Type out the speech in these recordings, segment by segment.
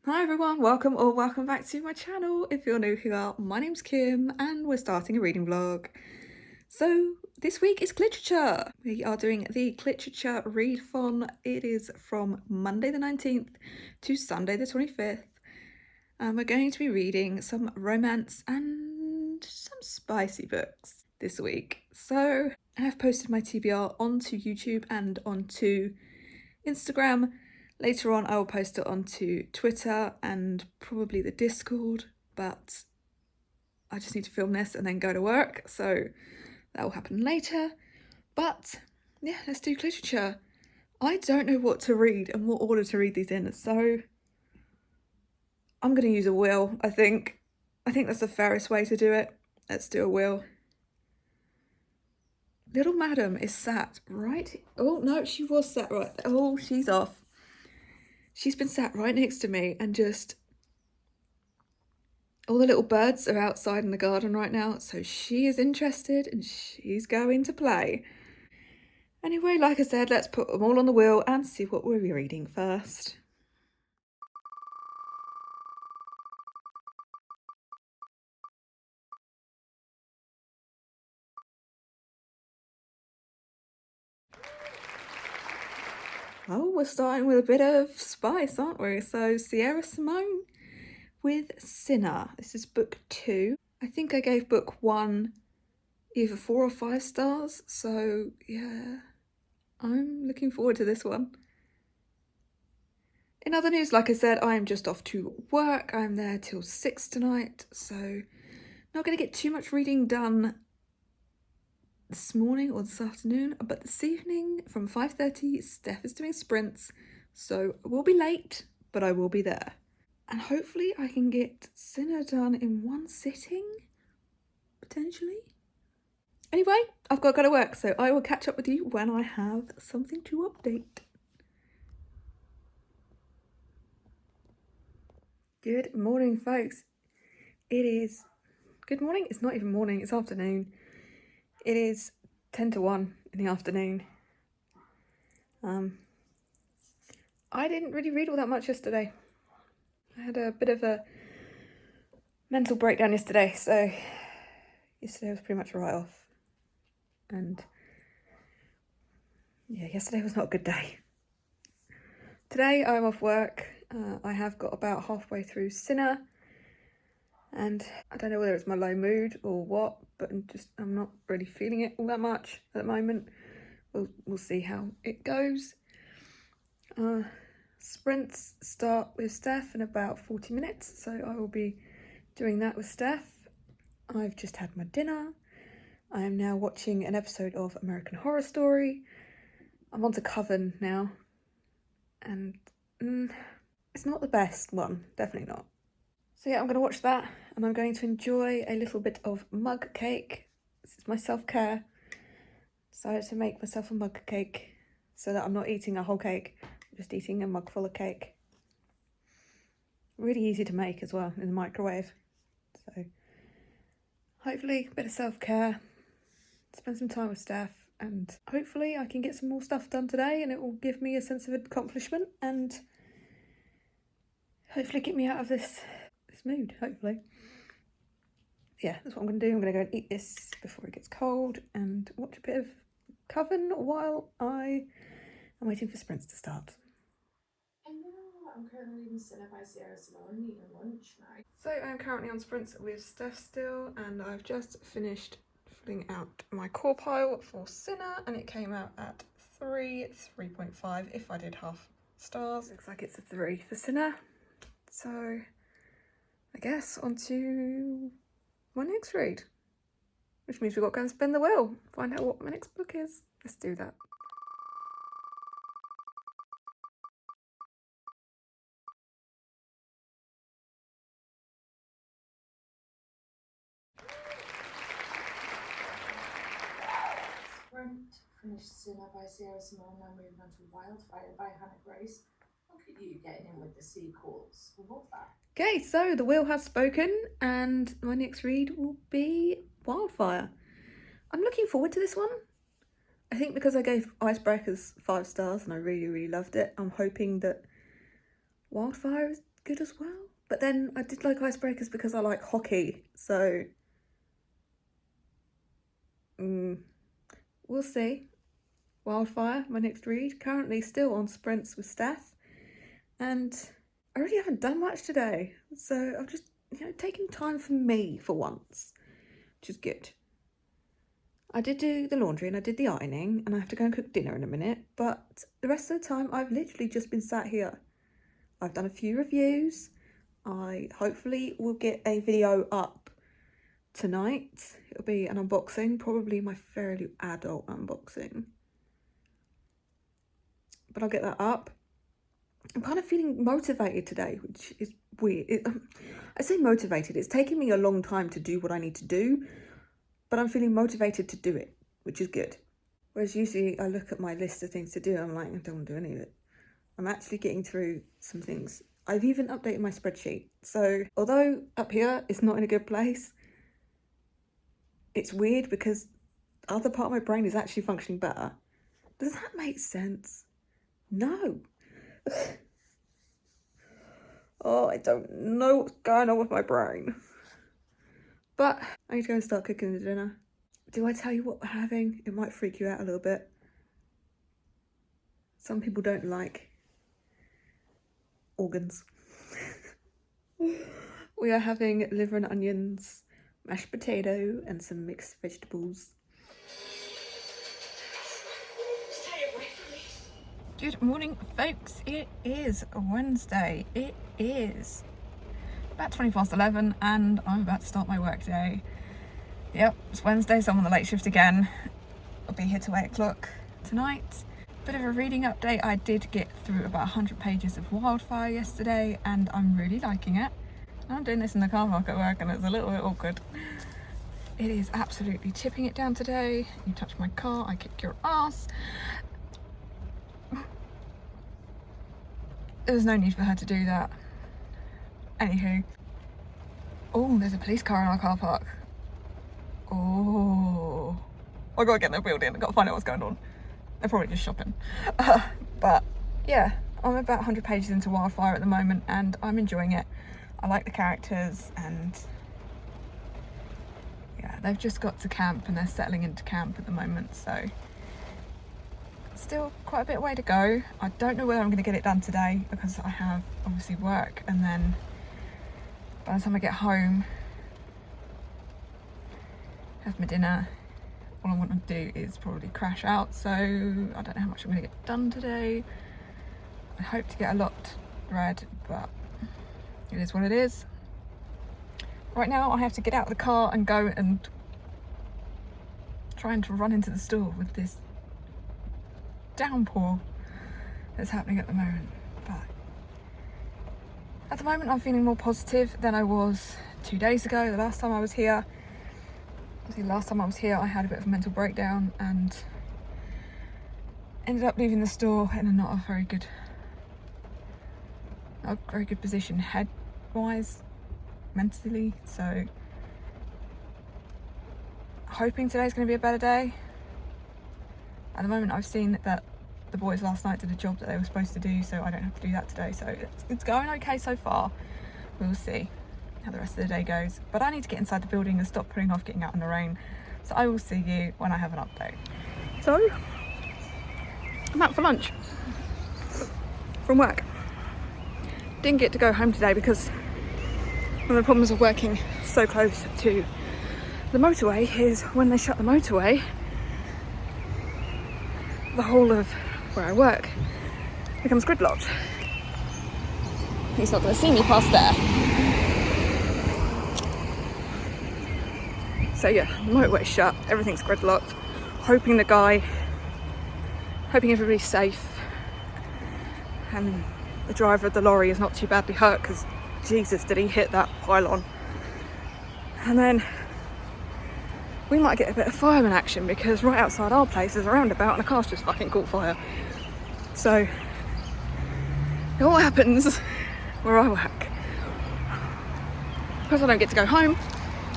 Hi everyone, welcome or welcome back to my channel. If you're new here, my name's Kim and we're starting a reading vlog. So this week is Cliterature. We are doing the Cliterature Readathon. It is from Monday the 19th to Sunday the 25th. And we're going to be reading some romance and some spicy books this week. So I have posted my TBR onto YouTube and onto Instagram. Later on I will post it onto Twitter and probably the Discord, but I just need to film this and then go to work, so that will happen later. But yeah, let's do Cliterature. I don't know what to read and what order to read these in, so I'm going to use a wheel, I think. I think that's the fairest way to do it. Let's do a wheel. Little Madam is sat right... Oh, no, she was sat right... Oh, she's off. She's been sat right next to me and just... All the little birds are outside in the garden right now, so she is interested and she's going to play. Anyway, like I said, let's put them all on the wheel and see what we're reading first. Oh, we're starting with a bit of spice, aren't we? So Sierra Simone with Sinner. This is book 2. I think I gave book 1 either 4 or 5 stars, so yeah, I'm looking forward to this one. In other news, like I said, I am just off to work. I'm there till 6 tonight, so not going to get too much reading done this morning or this afternoon, but this evening from 5:30, Steph is doing sprints, so I will be late, but I will be there. And hopefully I can get Sinner done in one sitting, potentially. Anyway, I've got to go to work, so I will catch up with you when I have something to update. Good morning, folks. It is... Good morning? It's not even morning, it's afternoon. It is 10 to 1 in the afternoon. I didn't really read all that much yesterday. I had a bit of a mental breakdown yesterday, so yesterday was pretty much a write-off. And yeah, yesterday was not a good day. Today I'm off work. I have got about halfway through Sinner, and I don't know whether it's my low mood or what, but I'm not really feeling it all that much at the moment. We'll see how it goes. Sprints start with Steph in about 40 minutes, so I will be doing that with Steph. I've just had my dinner. I am now watching an episode of American Horror Story. I'm on to Coven now, and it's not the best one, definitely not. So yeah, I'm going to watch that, and I'm going to enjoy a little bit of mug cake. This is my self-care. Decided to make myself a mug cake so that I'm not eating a whole cake, I'm just eating a mug full of cake. Really easy to make as well in the microwave. So hopefully a bit of self-care, spend some time with Steph, and hopefully I can get some more stuff done today and it will give me a sense of accomplishment and hopefully get me out of this mood, hopefully. Yeah, that's what I'm going to do. I'm going to go and eat this before it gets cold and watch a bit of Coven while I am waiting for sprints to start. And now I'm currently reading Sinner by Sierra Simone, eating lunch now. So I'm currently on sprints with Steph still, and I've just finished filling out my core pile for Sinner, and it came out at 3.5 if I did half stars. Looks like it's a 3 for Sinner. So I guess on to my next read, which means we've got to go and spin the wheel, find out what my next book is. Let's do that. Sprint, finished Sinner by Sierra Simone, now moving on to Wildfire by Hannah Grace. Look at you getting in with the sequels. Love that. Okay, so the wheel has spoken, and my next read will be Wildfire. I'm looking forward to this one. I think because I gave Icebreakers 5 stars and I really, really loved it, I'm hoping that Wildfire is good as well. But then I did like icebreakers because I like hockey, so we'll see. Wildfire, my next read, currently still on sprints with Steph, and I really haven't done much today, so I've just, taking time for me for once, which is good. I did do the laundry and I did the ironing, and I have to go and cook dinner in a minute, but the rest of the time I've literally just been sat here. I've done a few reviews. I hopefully will get a video up tonight. It'll be an unboxing, probably my fairly adult unboxing, but I'll get that up. I'm kind of feeling motivated today, which is weird. I say motivated, it's taken me a long time to do what I need to do, but I'm feeling motivated to do it, which is good. Whereas usually I look at my list of things to do, I'm like, I don't want to do any of it. I'm actually getting through some things. I've even updated my spreadsheet. So although up here it's not in a good place, it's weird because the other part of my brain is actually functioning better. Does that make sense? No. Oh, I don't know what's going on with my brain. But I need to go and start cooking the dinner. Do I tell you what we're having? It might freak you out a little bit. Some people don't like organs. We are having liver and onions, mashed potato, and some mixed vegetables. Good morning, folks. It is Wednesday. It is about 11:20, and I'm about to start my work day. Yep, it's Wednesday, so I'm on the late shift again. I'll be here till 8 o'clock tonight. Bit of a reading update. I did get through about 100 pages of Wildfire yesterday, and I'm really liking it. I'm doing this in the car park at work, and it's a little bit awkward. It is absolutely tipping it down today. You touch my car, I kick your ass. There was no need for her to do that. Anywho. Oh, there's a police car in our car park. Oh. I gotta get in the building, I gotta find out what's going on. They're probably just shopping. But yeah, I'm about 100 pages into Wildfire at the moment, and I'm enjoying it. I like the characters, and yeah, they've just got to camp and they're settling into camp at the moment, so still quite a bit of way to go. I don't know whether I'm going to get it done today because I have obviously work, and then by the time I get home, have my dinner, all I want to do is probably crash out, so I don't know how much I'm going to get done today. I hope to get a lot read, but it is what it is. Right now I have to get out of the car and go and trying to run into the store with this downpour that's happening at the moment. But at the moment I'm feeling more positive than I was 2 days ago, the last time I was here. Last time I was here I had a bit of a mental breakdown and ended up leaving the store in a not a very good position head wise, mentally, so hoping today's going to be a better day. At the moment I've seen that the boys last night did a job that they were supposed to do, so I don't have to do that today, so it's going okay so far. We'll see how the rest of the day goes, but I need to get inside the building and stop putting off getting out in the rain, so I will see you when I have an update. So I'm out for lunch from work. Didn't get to go home today because one of the problems of working so close to the motorway is when they shut the motorway, the whole of where I work becomes gridlocked. He's not going to see me past there. So yeah, the motorway's shut, everything's gridlocked. Hoping everybody's safe, and the driver of the lorry is not too badly hurt, because Jesus, did he hit that pylon. And then we might get a bit of fireman action, because right outside our place is a roundabout and a car's just fucking caught fire. So it all happens where I work. Because I don't get to go home,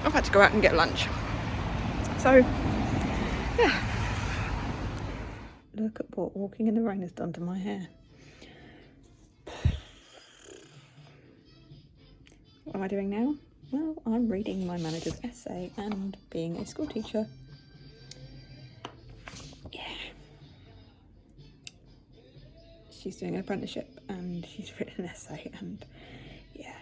I've had to go out and get lunch. So yeah, look at what walking in the rain has done to my hair. What am I doing now? Well, I'm reading my manager's essay and being a school teacher. Yeah. She's doing an apprenticeship and she's written an essay, and yeah.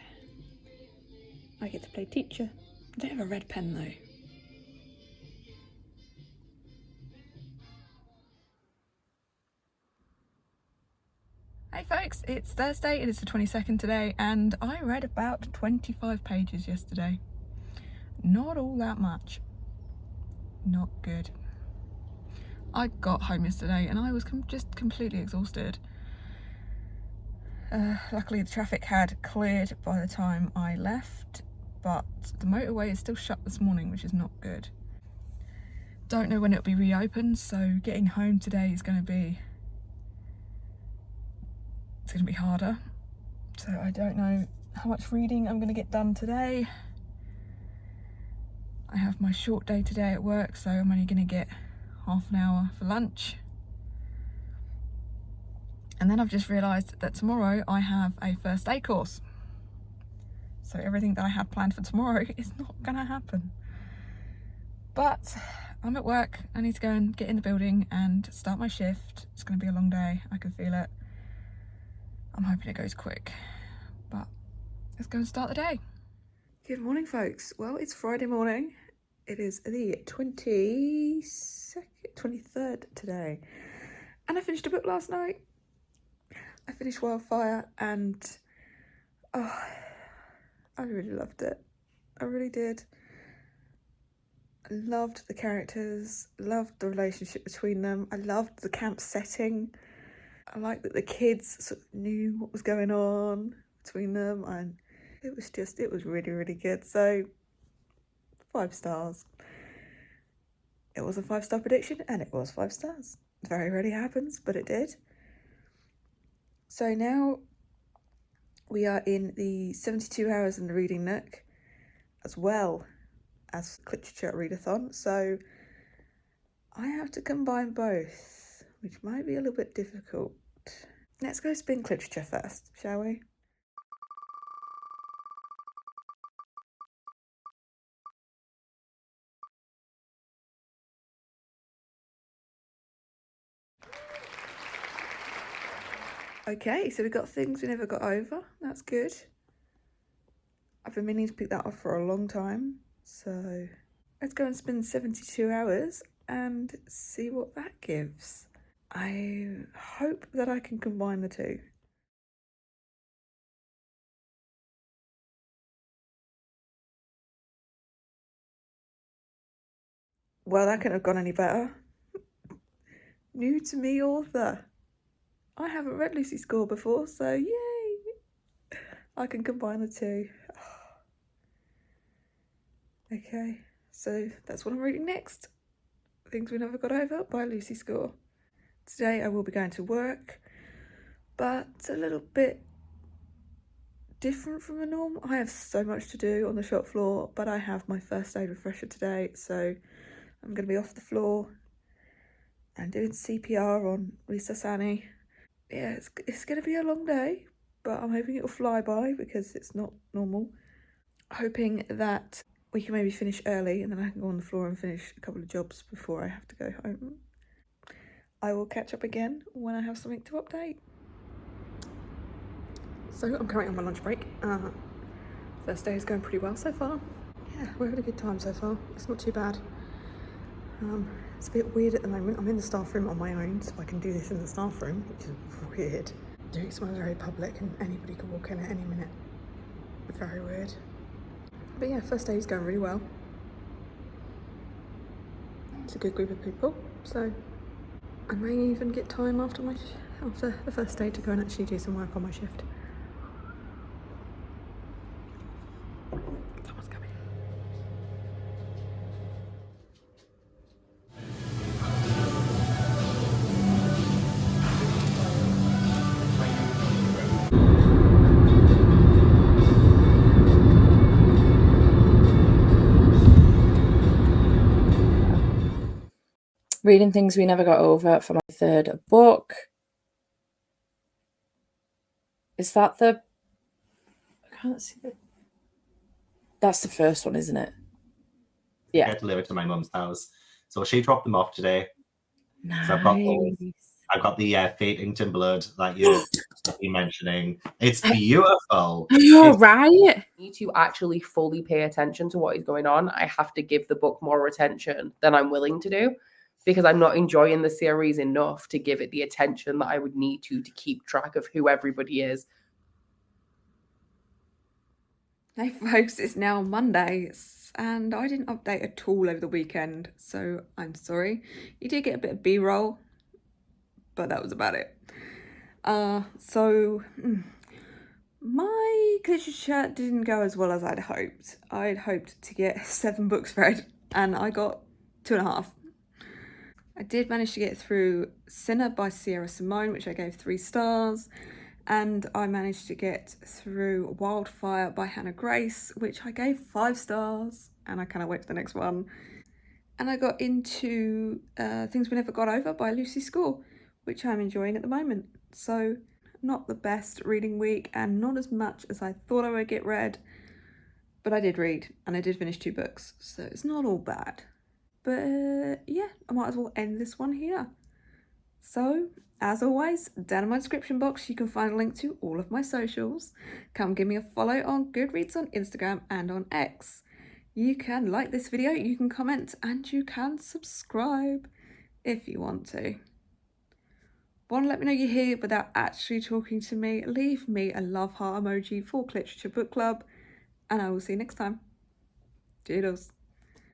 I get to play teacher. I don't have a red pen though. Hey folks, it's Thursday, it is the 22nd today, and I read about 25 pages yesterday. Not all that much. Not good. I got home yesterday and I was just completely exhausted. Luckily the traffic had cleared by the time I left, but the motorway is still shut this morning, which is not good. Don't know when it'll be reopened, so getting home today is going to be harder. So I don't know how much reading I'm going to get done today. I have my short day today at work, so I'm only going to get half an hour for lunch. And then I've just realised that tomorrow I have a first aid course. So everything that I had planned for tomorrow is not going to happen. But I'm at work, I need to go and get in the building and start my shift. It's going to be a long day, I can feel it. I'm hoping it goes quick, but let's go and start the day. Good morning folks. Well, it's Friday morning. It is the 23rd today. And I finished a book last night. I finished Wildfire and I really loved it. I really did. I loved the characters, loved the relationship between them. I loved the camp setting. I liked that the kids sort of knew what was going on between them, and it was really, really good. So 5 stars. It was a 5-star prediction and it was 5 stars. It very rarely happens, but it did. So now we are in the 72 hours in the reading nook, as well as Cliterature Readathon. So I have to combine both, which might be a little bit difficult. Let's go spin Cliterature first, shall we? Okay, so we've got Things We Never Got Over. That's good. I've been meaning to pick that up for a long time. So let's go and spend 72 hours and see what that gives. I hope that I can combine the two. Well, that couldn't have gone any better. New to me author. I haven't read Lucy Score before, so yay! I can combine the two. Okay, so that's what I'm reading next. Things We Never Got Over by Lucy Score. Today I will be going to work, but a little bit different from the norm. I have so much to do on the shop floor, but I have my first aid refresher today, so I'm going to be off the floor and doing CPR on Lisa Sani. Yeah, it's going to be a long day, but I'm hoping it'll fly by because it's not normal. Hoping that we can maybe finish early and then I can go on the floor and finish a couple of jobs before I have to go home. I will catch up again when I have something to update. So I'm currently on my lunch break. First day is going pretty well so far. Yeah, we're having a good time so far. It's not too bad. It's a bit weird at the moment. I'm in the staff room on my own, so I can do this in the staff room, which is weird. Doing somewhere very public and anybody could walk in at any minute. Very weird. But yeah, first day is going really well. It's a good group of people, so I may even get time after the first day to go and actually do some work on my shift. Someone's coming. Reading Things We Never Got Over for my third book. Is that the... I can't see the... That's the first one, isn't it? They Yeah. get delivered to my mum's house. So she dropped them off today. Nice. So I've got the Fate Inked in Blood that you're mentioning. It's beautiful. Oh, right. I need to actually fully pay attention to what is going on. I have to give the book more attention than I'm willing to do, because I'm not enjoying the series enough to give it the attention that I would need to keep track of who everybody is. Hey folks, it's now Monday and I didn't update at all over the weekend, so I'm sorry. You did get a bit of B-roll, but that was about it. My literature didn't go as well as I'd hoped. I'd hoped to get 7 books read and I got 2.5. I did manage to get through Sinner by Sierra Simone, which I gave 3 stars, and I managed to get through Wildfire by Hannah Grace, which I gave 5 stars, and I cannot wait for the next one. And I got into Things We Never Got Over by Lucy Score, which I'm enjoying at the moment. So, not the best reading week, and not as much as I thought I would get read, but I did read, and I did finish 2 books, so it's not all bad. But yeah, I might as well end this one here. So, as always, down in my description box you can find a link to all of my socials. Come give me a follow on Goodreads, on Instagram and on X. You can like this video, you can comment, and you can subscribe if you want to. Want to let me know you're here without actually talking to me? Leave me a love heart emoji for Cliterature Book Club, and I will see you next time. Toodles.